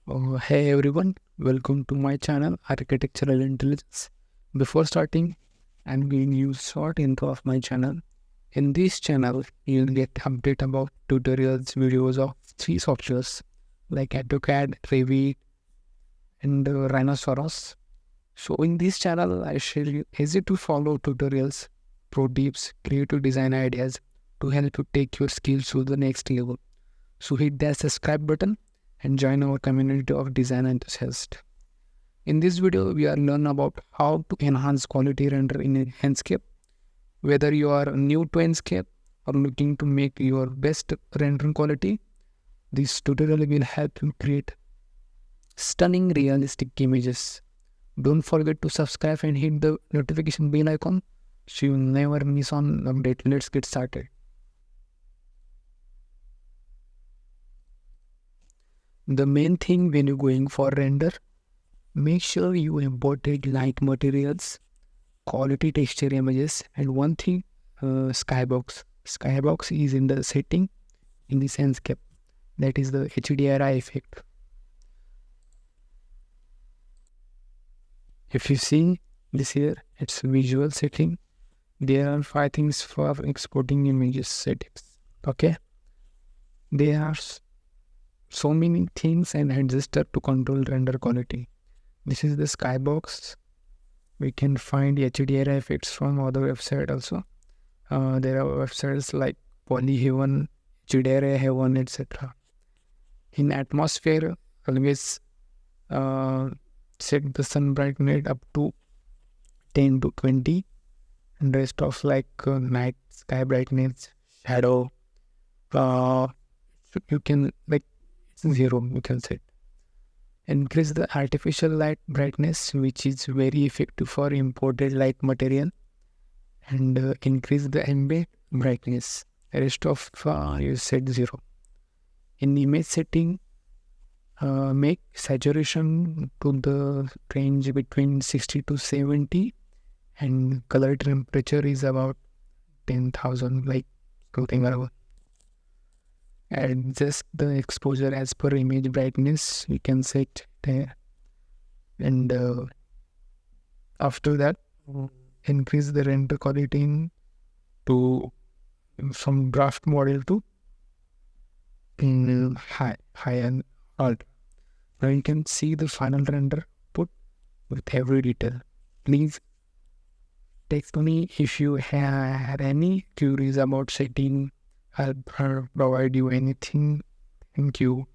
Hey everyone, welcome to my channel Architectural Intelligence. Before starting, I'm giving you short intro of my channel. In this channel, you'll get update about tutorials, videos of three softwares like AutoCAD, Revit, and Rhinoceros. So in this channel, I share you easy to follow tutorials, pro tips, creative design ideas to help you take your skills to the next level. So hit that subscribe button and join our community of design enthusiasts. In this video, we are learn about how to enhance quality render in Enscape. Whether you are new to Enscape or looking to make your best rendering quality, this tutorial will help you create stunning realistic images. Don't forget to subscribe and hit the notification bell icon so you never miss on update. Let's get started. The main thing when you're going for render, make sure you imported light materials, quality texture images, and one thing, Skybox. Skybox is in the setting in the Enscape. That is the HDRI effect. If you see this here, it's visual setting. There are 5 things for exporting images settings. Okay, there are so many things and adjuster to control render quality. This is the Skybox. We can find HDRI effects from other website also. There are websites like Polyheaven, HDRI Heaven, etc. In atmosphere, always set the sun brightness up to 10 to 20, and rest of like night sky brightness, shadow, uh, you can like 0, you can set. Increase the artificial light brightness, which is very effective for imported light material, and increase the ambient brightness. Rest of you set 0. In image setting, make saturation to the range between 60 to 70, and color temperature is about 10,000, like something around. Adjust the exposure as per image brightness, we can set there. And after that, increase the render quality to from draft model to high and alt. Now you can see the final render put with every detail. Please text me if you have any queries about setting. I'll provide you anything. Thank you.